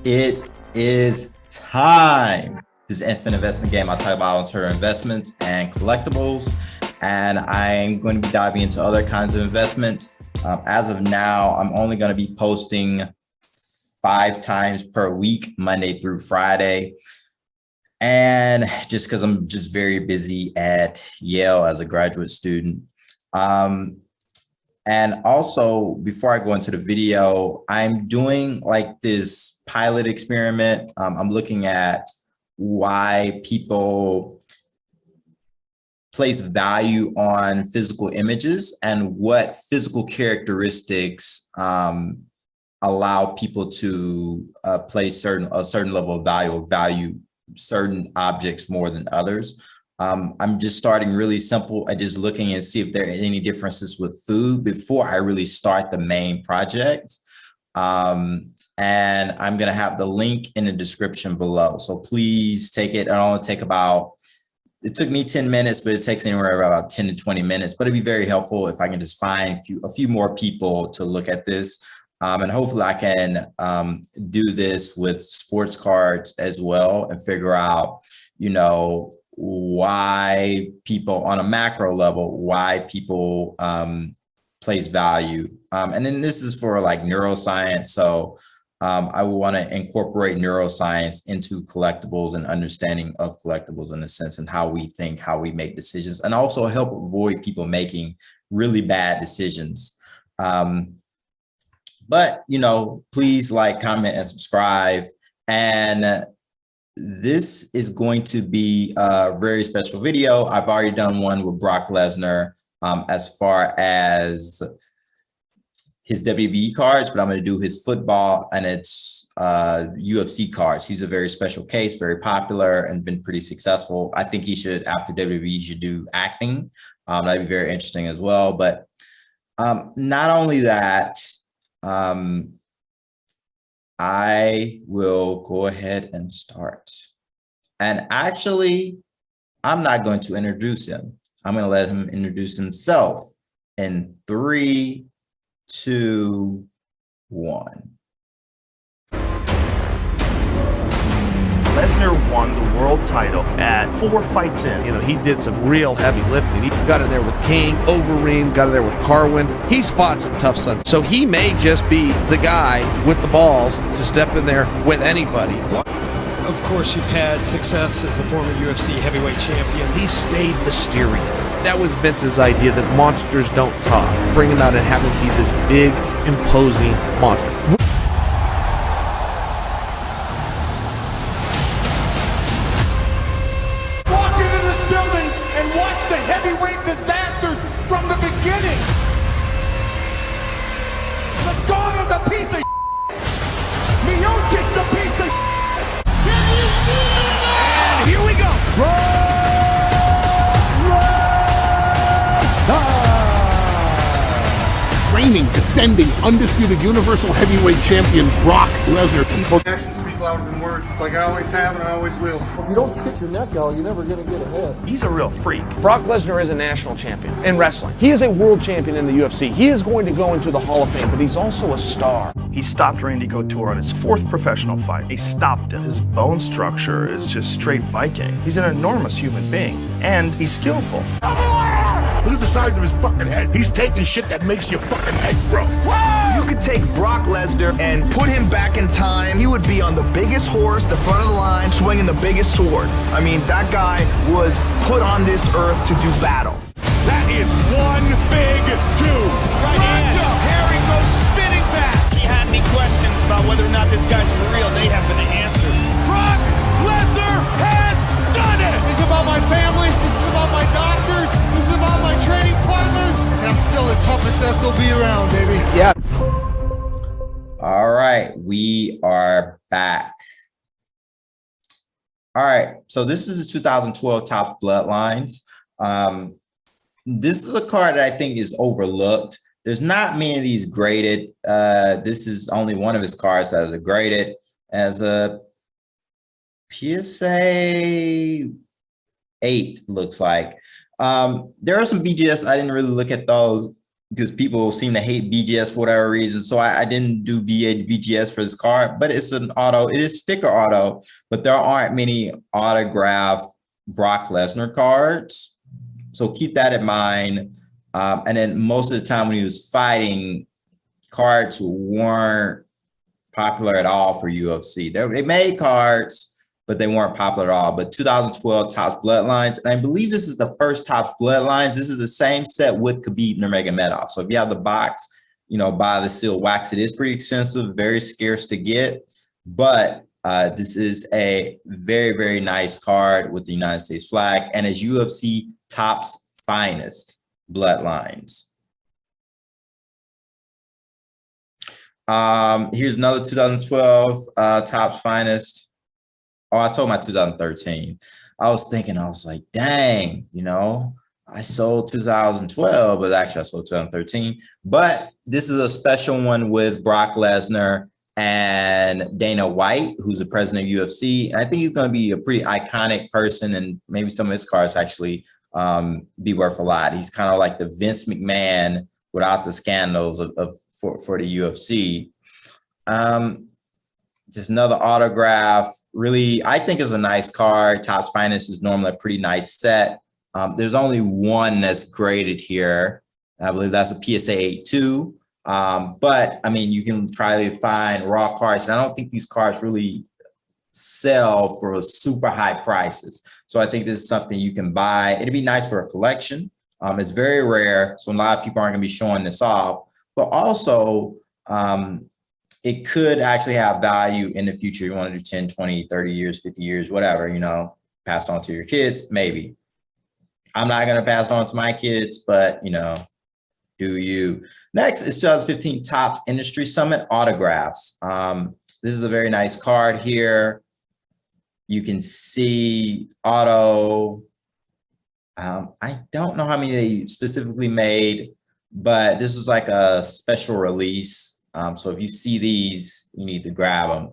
It is time. This is Infinite Investment Game. I talk about alternative investments and collectibles, and I'm going to be diving into other kinds of investments. As of now, I'm only going to be posting 5 times per week, Monday through Friday. And just because I'm just very busy at Yale as a graduate student. And also, before I go into the video, I'm doing like this pilot experiment. I'm looking at why people place value on physical images and what physical characteristics allow people to place a certain level of value certain objects more than others. I'm just starting really simple at just looking and see if there are any differences with food before I really start the main project. And I'm going to have the link in the description below. So please take it. It'll only take it took me 10 minutes, but it takes anywhere about 10 to 20 minutes. But it'd be very helpful if I can just find a few more people to look at this. And hopefully I can do this with sports cards as well and figure out, why people on a macro level, why people place value. And then this is for like neuroscience. So I want to incorporate neuroscience into collectibles and understanding of collectibles in a sense, and how we think, how we make decisions, and also help avoid people making really bad decisions. But, please like, comment, and subscribe. And this is going to be a very special video. I've already done one with Brock Lesnar as far as his WWE cards, but I'm going to do his football and its UFC cards. He's a very special case, very popular, and been pretty successful. I think he should, after WWE, he should do acting. That'd be very interesting as well. But not only that, I will go ahead and start. And actually, I'm not going to introduce him. I'm going to let him introduce himself in 3, 2, 1. Lesnar won the world title at 4 fights in. He did some real heavy lifting. He got in there with King, Overeem, got in there with Carwin. He's fought some tough sons. So he may just be the guy with the balls to step in there with anybody. Of course, you've had success as the former UFC heavyweight champion. He stayed mysterious. That was Vince's idea, that monsters don't talk. Bring him out and have him be this big, imposing monster. Walk into this building and watch the heavyweight disasters from the beginning. The God of the piece of Miocic's the piece of And here we go. Reigning, defending, undisputed Universal Heavyweight Champion Brock Lesnar. People Actions speak louder than words, like I always have and I always will. If you don't stick your neck out, you're never going to get ahead. He's a real freak. Brock Lesnar is a national champion in wrestling. He is a world champion in the UFC. He is going to go into the Hall of Fame, but he's also a star. He stopped Randy Couture on his 4th professional fight. He stopped him. His bone structure is just straight Viking. He's an enormous human being, and he's skillful. Look at the size of his fucking head. He's taking shit that makes your fucking head grow. You could take Brock Lesnar and put him back in time. He would be on the biggest horse, the front of the line, swinging the biggest sword. I mean, that guy was put on this earth to do battle. That is one big dude. Pronto, Harry goes spinning back. If you had any questions about whether or not this guy's for real, they have been answered. Brock Lesnar has done it! This is about my family. This is about my doctors. This is about my training partners. And I'm still the toughest SOB around, baby. Yeah. All right, we are back. All right, so this is the 2012 Topps Bloodlines. This is a card that I think is overlooked. There's not many of these graded. This is only one of his cards that is graded as a PSA 8, looks like. There are some BGS. I didn't really look at those. because people seem to hate BGS for whatever reason. So I didn't do BGS for this card, but it's an auto. It is sticker auto, but there aren't many autograph Brock Lesnar cards. So keep that in mind. And then most of the time when he was fighting, cards weren't popular at all for UFC. They made cards, but they weren't popular at all. But 2012 Topps Bloodlines, and I believe this is the first Topps Bloodlines. This is the same set with Khabib Nurmagomedov. So if you have the box, you know, buy the sealed wax. It is pretty expensive, very scarce to get, but this is a very, very nice card with the United States flag, and is UFC Topps finest Bloodlines. Here's another 2012 Topps finest. Oh, I sold my 2013. I was thinking, I was like, dang, you know, I sold 2012, but actually I sold 2013. But this is a special one with Brock Lesnar and Dana White, who's the president of UFC. And I think he's going to be a pretty iconic person, and maybe some of his cards actually be worth a lot. He's kind of like the Vince McMahon without the scandals for the UFC. Just another autograph. Really, I think is a nice card. Topps Finest is normally a pretty nice set. There's only one that's graded here. I believe that's a PSA 82. But I mean, you can probably find raw cards. And I don't think these cards really sell for super high prices. So I think this is something you can buy. It'd be nice for a collection. It's very rare, so a lot of people aren't going to be showing this off. But also, it could actually have value in the future. You want to do 10, 20, 30 years, 50 years, whatever, you know, pass on to your kids, maybe. I'm not going to pass it on to my kids, but, you know, do you. Next is 2015 Topps Industry Summit Autographs. This is a very nice card here. You can see auto. I don't know how many they specifically made, but this was like a special release. So if you see these, you need to grab them.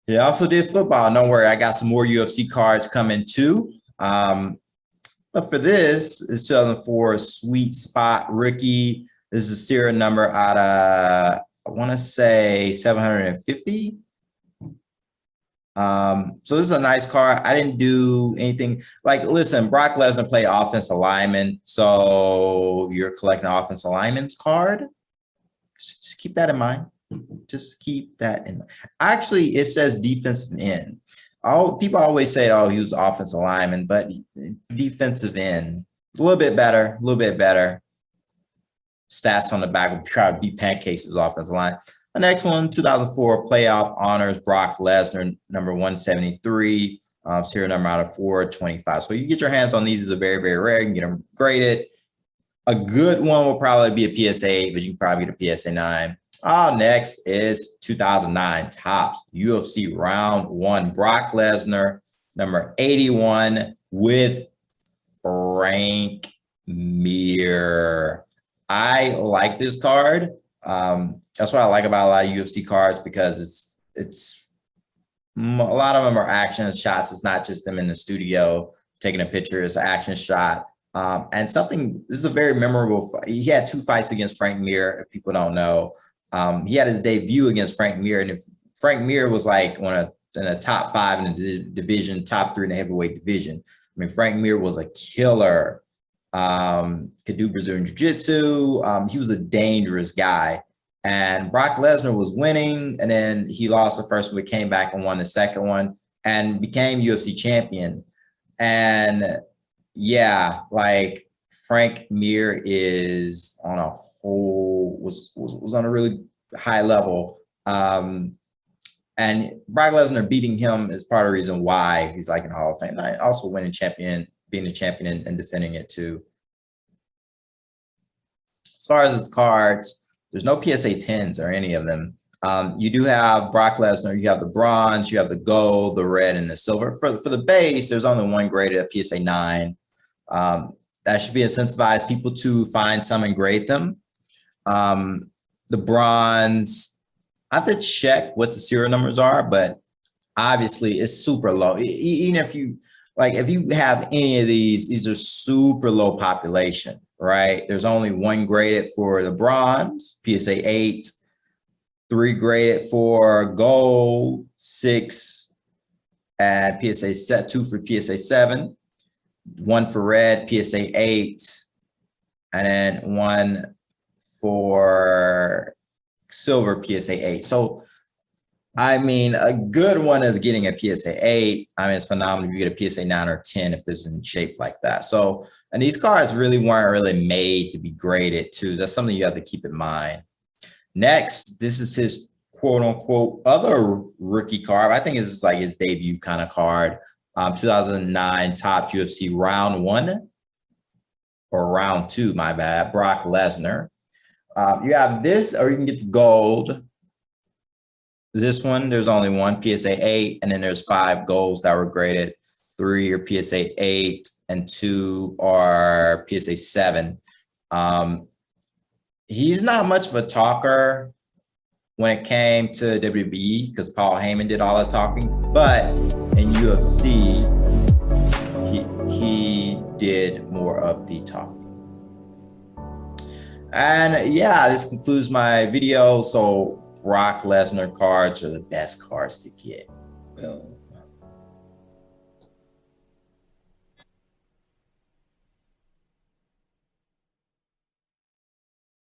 Yeah, I also did football. Don't worry, I got some more UFC cards coming too. But for this, it's 2004 Sweet Spot Rookie. This is a serial number out of, I want to say 750. So this is a nice card. I didn't do anything like, listen, Brock Lesnar played offensive lineman. So you're collecting an offensive lineman's card. Just keep that in mind. Just keep that in mind. Actually, it says defensive end. People always say, oh, he was offensive lineman, but defensive end, a little bit better, a little bit better. Stats on the back will try to beat pancakes as offensive line. The next one, 2004 Playoff Honors, Brock Lesnar, number 173, serial number out of 425. So you get your hands on these. Is a very, very rare. You can get them graded. A good one will probably be a PSA 8, but you can probably get a PSA 9. Next is 2009 Topps UFC Round 1, Brock Lesnar, number 81 with Frank Mir. I like this card. That's what I like about a lot of UFC cards, because it's a lot of them are action shots. It's not just them in the studio taking a picture. It's an action shot. And something, this is a very memorable fight. He had 2 fights against Frank Mir, if people don't know. He had his debut against Frank Mir, and if Frank Mir was like in the top 5 in the division, top 3 in the heavyweight division. I mean, Frank Mir was a killer. Could do Brazilian Jiu-Jitsu. He was a dangerous guy. And Brock Lesnar was winning, and then he lost the first one, but came back and won the second one and became UFC champion. And yeah, like Frank Mir is on a whole, was on a really high level. And Brock Lesnar beating him is part of the reason why he's like in the Hall of Fame. I also winning champion, being a champion and defending it too. As far as his cards, there's no PSA 10s or any of them. You do have Brock Lesnar. You have the bronze, you have the gold, the red, and the silver. For the base, there's only one graded at PSA 9. That should be incentivize people to find some and grade them. The bronze, I have to check what the serial numbers are, but obviously it's super low. Even if you have any of these are super low population. right? There's only 1 graded for the bronze, PSA 8, 3 graded for gold, 6, and PSA set 2 for PSA 7, 1 for red, PSA 8, and then 1 for silver, PSA 8. So, I mean, a good one is getting a PSA 8. I mean, it's phenomenal if you get a PSA 9 or 10 if this is in shape like that. So, and these cards weren't really made to be graded too. That's something you have to keep in mind. Next, this is his quote unquote other rookie card. I think it's like his debut kind of card. 2009 Top UFC round 1 or round 2, my bad, Brock Lesnar. You have this, or you can get the gold. This one, there's only 1 PSA 8, and then there's 5 golds that were graded. 3 are PSA 8, and 2 are PSA 7. He's not much of a talker when it came to WWE because Paul Heyman did all the talking, but in UFC, he did more of the talking. And yeah, this concludes my video. So Brock Lesnar cards are the best cards to get. Boom.